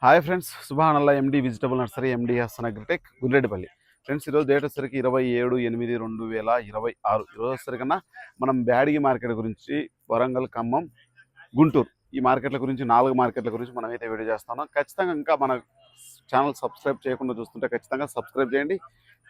Hi friends, సుభానల్లా MD vegetable nursery MD Hasan Agritech Gulreddipalli. Friends, ఈరోజు date వచ్చేసరికి 27/8/2026. ఈరోజు వచ్చేసరికన్నా మనం బ్యాడిగి మార్కెట్ గురించి, వరంగల్, ఖమ్మం, గుంటూరు ఈ మార్కెట్ల గురించి 4 మార్కెట్ల గురించి మనం అయితే వీడియో చేస్తున్నాం. ఖచ్చితంగా ఇంకా మన ఛానల్ సబ్స్క్రైబ్ చేయకుండా చూస్తుంటే ఖచ్చితంగా సబ్స్క్రైబ్ చేయండి.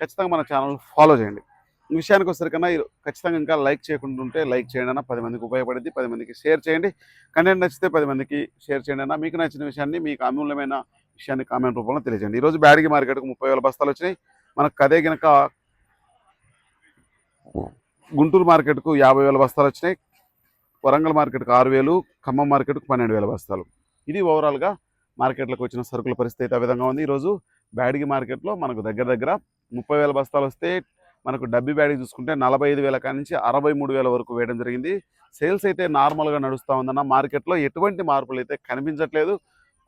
ఖచ్చితంగా మన ఛానల్ ఫాలో చేయండి. ఈ విషయానికి వచ్చేసరికన్నా ఖచ్చితంగా ఇంకా లైక్ చేయకుండా ఉంటే లైక్ చేయండి అన్న, 10 మందికి ఉపయోగపడింది. 10 మందికి షేర్ చేయండి. కంటెంట్ నచ్చితే 10 మందికి షేర్ చేయండి అన్న. మీకు నచ్చిన విషయాన్ని, మీకు అమూల్యమైన విషయాన్ని కామెంట్ రూపంలో తెలియజేయండి. ఈరోజు బ్యాడిగి మార్కెట్కు 30,000 బస్తాలు వచ్చినాయి. మనకు అదే కనుక గుంటూరు మార్కెట్కు 50,000 బస్తాలు వచ్చినాయి. వరంగల్ మార్కెట్కు 6,000, ఖమ్మం మార్కెట్కు 12,000 బస్తాలు. ఇది ఓవరాల్గా మార్కెట్లకు వచ్చిన సరుకుల పరిస్థితి అయితే ఆ విధంగా ఉంది. ఈరోజు బ్యాడిగి మార్కెట్లో మనకు దగ్గర 30,000 బస్తాలు వస్తే, మనకు డబ్బీ బ్యాడిగి చూసుకుంటే 45,000 కాడి నుంచి 63,000 వరకు వేయడం జరిగింది. సేల్స్ అయితే నార్మల్గా నడుస్తూ ఉందన్న. మార్కెట్లో ఎటువంటి మార్పులు అయితే కనిపించట్లేదు.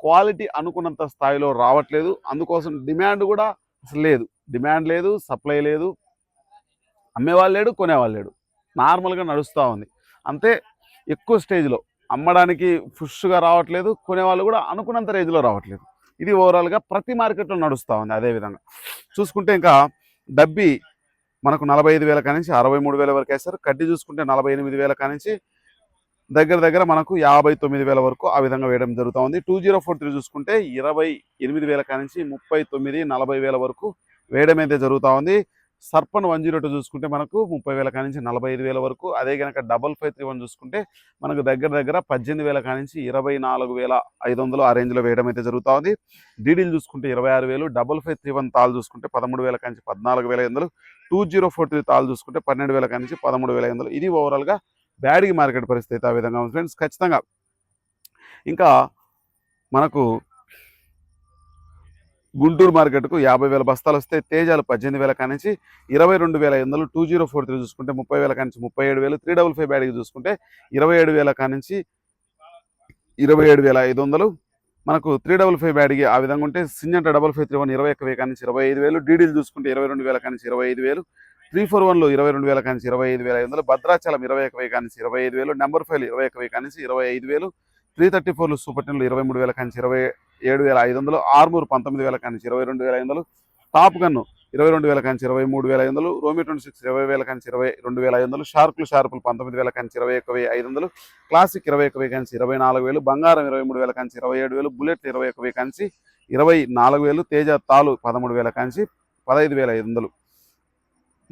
క్వాలిటీ అనుకున్నంత స్థాయిలో రావట్లేదు. అందుకోసం డిమాండ్ కూడా అసలు లేదు. డిమాండ్ లేదు, సప్లై లేదు, అమ్మేవాళ్ళు లేడు, కొనేవాళ్ళు లేడు. నార్మల్గా నడుస్తూ ఉంది అంతే. ఎక్కువ స్టేజ్లో అమ్మడానికి ఫుష్గా రావట్లేదు, కొనేవాళ్ళు కూడా అనుకున్నంత రేంజ్లో రావట్లేదు. ఇది ఓవరాల్గా ప్రతి మార్కెట్లో నడుస్తూ ఉంది. అదేవిధంగా చూసుకుంటే ఇంకా డబ్బీ మనకు 45,000 కాడి నుంచి 63,000 వరకు వేస్తారు. కడ్డీ చూసుకుంటే 48,000 కాడి నుంచి దగ్గర మనకు 59,000 వరకు ఆ విధంగా వేయడం జరుగుతూ ఉంది. 2043 చూసుకుంటే 28,000 కాడి నుంచి 39,40,000 వరకు వేయడం అయితే జరుగుతూ ఉంది. సర్పన్ 102 చూసుకుంటే మనకు 30,000 కాడి నుంచి 45,000 వరకు. అదే కనుక 5531 చూసుకుంటే మనకు దగ్గర 18,000 కాడి నుంచి 24,500 ఆ రేంజ్లో వేయడం అయితే జరుగుతూ ఉంది. డీడీలు చూసుకుంటే 26,000. 5531 తాళ్ళు చూసుకుంటే 13,000 కాడి నుంచి 14,500. 2043 తాళ్ళు చూసుకుంటే 12,000 కాడి నుంచి 13,500. ఇది ఓవరాల్గా బ్యాడిగి మార్కెట్ పరిస్థితి ఆ విధంగా ఉంది ఫ్రెండ్స్. ఖచ్చితంగా ఇంకా మనకు గుంటూరు మార్కెట్కు 50,000 బస్తాలు వస్తే, తేజాలు 18,000 కాడి నుంచి 22,500. 2043 చూసుకుంటే 30,000 కాడి నుంచి 37,000. 355 బ్యాడిగి చూసుకుంటే 27,000 కాడి నుంచి 27,500. మనకు 355 బ్యాడిగి ఆ విధంగా ఉంటే, సింజంట 5531 21,000 కాడి నుంచి 25,000. డీడీలు చూసుకుంటే 22,000 కాడి నుంచి 25,000. 341లో 22,000 కాడి నుంచి 25,500. భద్రాచలం 21,000 కాడి నుంచి 25,000. నెంబర్ 5 21,000 కాడి నుంచి 25,000. 334 సూపర్ 10లో 23,000 కాడి నుంచి 27,500. ఆర్మూర్ 19,000 కాడి నుంచి 22,500. టాప్ గన్ను 22,000 కాడి నుంచి 23,500. రోమి 26 20,000 కాడి నుంచి 22,500. షార్పులు 19,000 కాడి నుంచి 21,500. క్లాసిక్ 21,000 కాడి నుంచి 24,000. బంగారం 23,000 కాడి నుంచి 27,000. బుల్లెట్ 21,000 కాడి నుంచి 24,000. తేజ తాలు 13,000 కాడి నుంచి 15,500.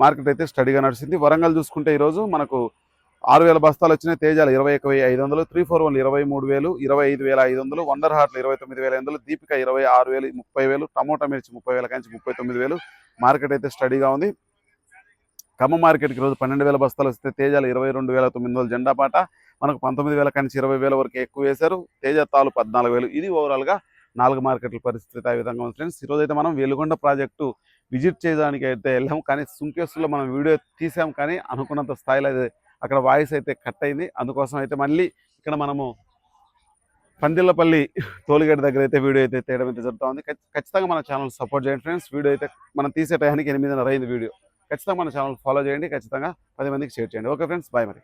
మార్కెట్ అయితే స్టడీగా నడిచింది. వరంగల్ చూసుకుంటే ఈరోజు మనకు 6,000 బస్తాలు వచ్చినాయి. తేజాలు 21,500. 341 23,000 25,500. వండర్ హార్ట్లు 29,500. దీపిక 26,000 30,000. టమోటా మిర్చి 30,000 కాడి నుంచి 39,000. మార్కెట్ అయితే స్టడీగా ఉంది. ఖమ్మం మార్కెట్కి ఈరోజు 12,000 బస్తాలు వస్తే, తేజాలు 22,900. జెండాపాట మనకు 19,000 కాడి నుంచి 20,000 వరకు ఎక్కువ వేశారు. తేజ తాలు 14,000. ఇది ఓవరాల్గా 4 మార్కెట్ల పరిస్థితి ఆ విధంగా ఉంది ఫ్రెండ్స్. ఈరోజు అయితే మనం వెలుగొండ ప్రాజెక్టు విజిట్ చేయడానికి అయితే వెళ్ళాము, కానీ సుంకేసులో మనం వీడియో తీసాం, కానీ అనుకున్నంత స్థాయిలో అక్కడ వాయిస్ అయితే కట్ అయింది. అందుకోసం అయితే మళ్ళీ ఇక్కడ మనము పందిళ్ళపల్లి టోల్గేట్ దగ్గర అయితే వీడియో అయితే తీయడం అయితే జరుగుతూ ఉంది. ఖచ్చితంగా మన ఛానల్ సపోర్ట్ చేయండి ఫ్రెండ్స్. వీడియో అయితే మనం తీసే టైంకి 8:30 అయింది వీడియో. ఖచ్చితంగా మన ఛానల్ ఫాలో చేయండి. ఖచ్చితంగా 10 మందికి షేర్ చేయండి. ఓకే ఫ్రెండ్స్, బాయ్ మరి.